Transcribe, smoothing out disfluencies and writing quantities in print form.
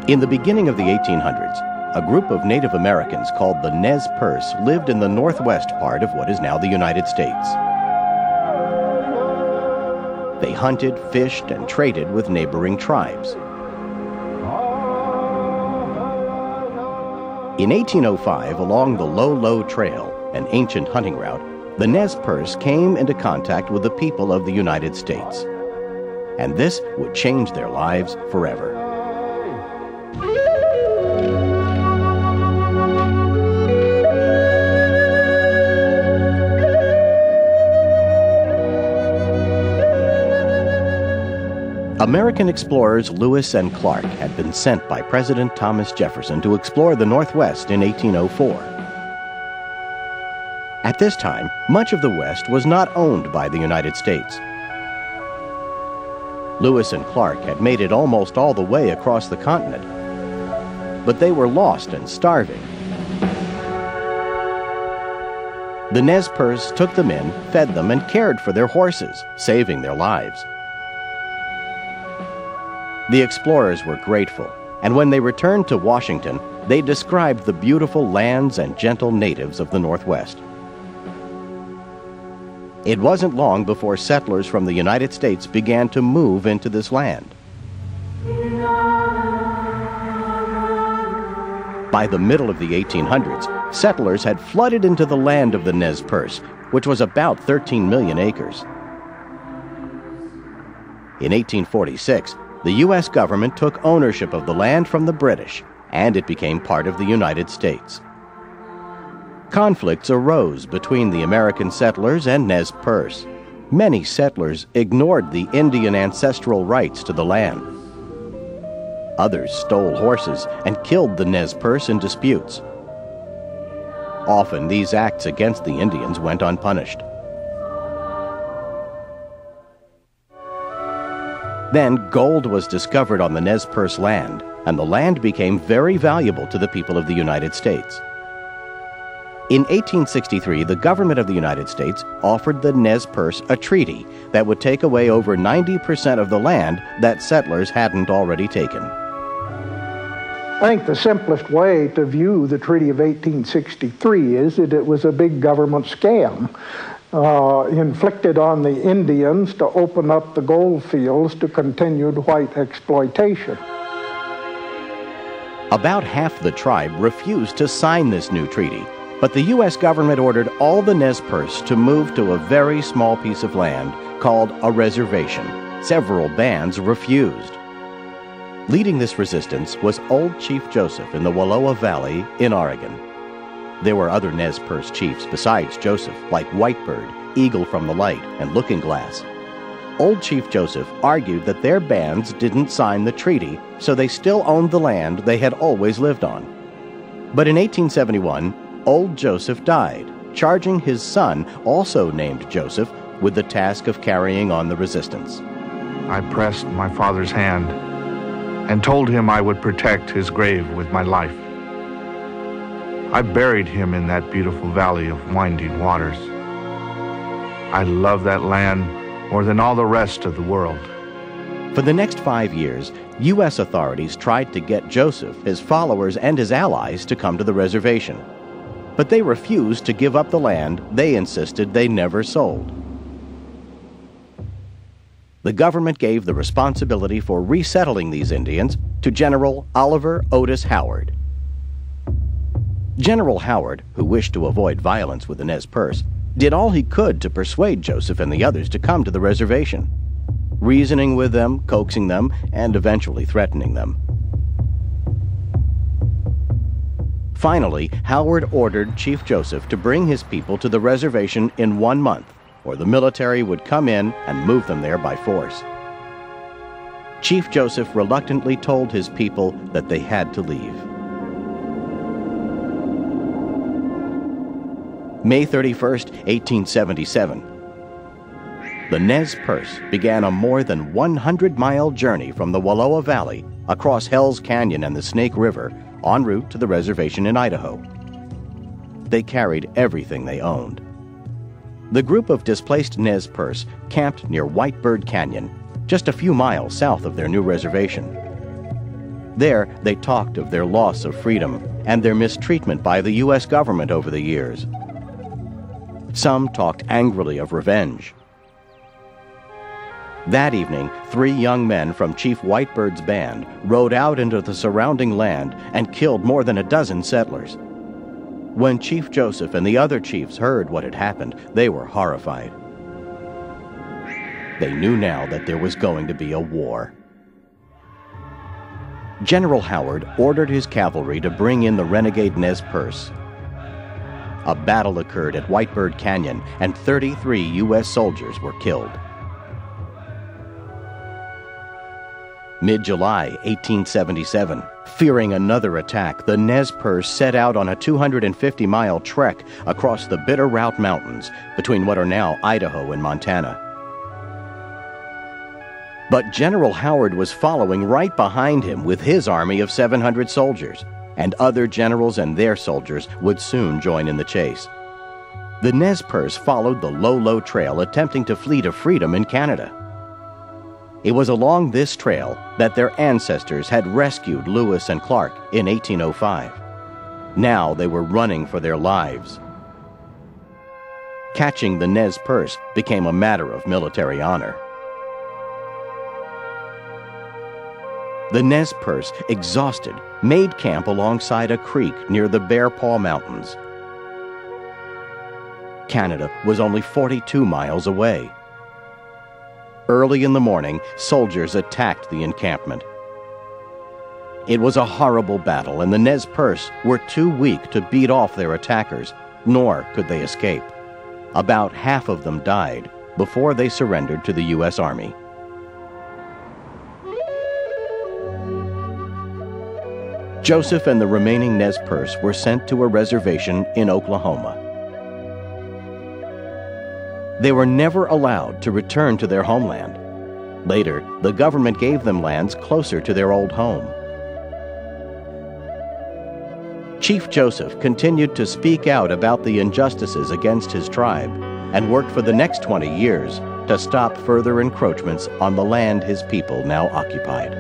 In the beginning of the 1800s, a group of Native Americans called the Nez Perce lived in the northwest part of what is now the United States. They hunted, fished, and traded with neighboring tribes. In 1805, along the Low Trail, an ancient hunting route, the Nez Perce came into contact with the people of the United States. And this would change their lives forever. American explorers Lewis and Clark had been sent by President Thomas Jefferson to explore the Northwest in 1804. At this time, much of the West was not owned by the United States. Lewis and Clark had made it almost all the way across the continent, but they were lost and starving. The Nez Perce took them in, fed them, and cared for their horses, saving their lives. The explorers were grateful, and when they returned to Washington, they described the beautiful lands and gentle natives of the Northwest. It wasn't long before settlers from the United States began to move into this land. By the middle of the 1800s, settlers had flooded into the land of the Nez Perce, which was about 13 million acres. In 1846, the U.S. government took ownership of the land from the British, and it became part of the United States. Conflicts arose between the American settlers and Nez Perce. Many settlers ignored the Indian ancestral rights to the land. Others stole horses and killed the Nez Perce in disputes. Often these acts against the Indians went unpunished. Then gold was discovered on the Nez Perce land, and the land became very valuable to the people of the United States. In 1863, the government of the United States offered the Nez Perce a treaty that would take away over 90% of the land that settlers hadn't already taken. I think the simplest way to view the Treaty of 1863 is that it was a big government scam. Inflicted on the Indians to open up the gold fields to continued white exploitation. About half the tribe refused to sign this new treaty, but the U.S. government ordered all the Nez Perce to move to a very small piece of land called a reservation. Several bands refused. Leading this resistance was Old Chief Joseph in the Wallowa Valley in Oregon. There were other Nez Perce chiefs besides Joseph, like Whitebird, Eagle from the Light, and Looking Glass. Old Chief Joseph argued that their bands didn't sign the treaty, so they still owned the land they had always lived on. But in 1871, Old Joseph died, charging his son, also named Joseph, with the task of carrying on the resistance. I pressed my father's hand and told him I would protect his grave with my life. I buried him in that beautiful valley of winding waters. I love that land more than all the rest of the world. For the next 5 years, U.S. authorities tried to get Joseph, his followers, and his allies to come to the reservation. But they refused to give up the land they insisted they never sold. The government gave the responsibility for resettling these Indians to General Oliver Otis Howard. General Howard, who wished to avoid violence with the Nez Perce, did all he could to persuade Joseph and the others to come to the reservation, reasoning with them, coaxing them, and eventually threatening them. Finally, Howard ordered Chief Joseph to bring his people to the reservation in 1 month, or the military would come in and move them there by force. Chief Joseph reluctantly told his people that they had to leave. May 31st, 1877. The Nez Perce began a more than 100-mile journey from the Wallowa Valley across Hell's Canyon and the Snake River en route to the reservation in Idaho. They carried everything they owned. The group of displaced Nez Perce camped near Whitebird Canyon, just a few miles south of their new reservation. There, they talked of their loss of freedom and their mistreatment by the U.S. government over the years. Some talked angrily of revenge. That evening, 3 young men from Chief Whitebird's band rode out into the surrounding land and killed more than a dozen settlers. When Chief Joseph and the other chiefs heard what had happened, they were horrified. They knew now that there was going to be a war. General Howard ordered his cavalry to bring in the renegade Nez Perce. A battle occurred at Whitebird Canyon, and 33 U.S. soldiers were killed. Mid-July 1877, fearing another attack, the Nez Perce set out on a 250-mile trek across the Bitter Route Mountains between what are now Idaho and Montana. But General Howard was following right behind him with his army of 700 soldiers, and other generals and their soldiers would soon join in the chase. The Nez Perce followed the low trail, attempting to flee to freedom in Canada. It was along this trail that their ancestors had rescued Lewis and Clark in 1805. Now they were running for their lives. Catching the Nez Perce became a matter of military honor. The Nez Perce, exhausted, made camp alongside a creek near the Bear Paw Mountains. Canada was only 42 miles away. Early in the morning, soldiers attacked the encampment. It was a horrible battle, and the Nez Perce were too weak to beat off their attackers, nor could they escape. About half of them died before they surrendered to the U.S. Army. Joseph and the remaining Nez Perce were sent to a reservation in Oklahoma. They were never allowed to return to their homeland. Later, the government gave them lands closer to their old home. Chief Joseph continued to speak out about the injustices against his tribe and worked for the next 20 years to stop further encroachments on the land his people now occupied.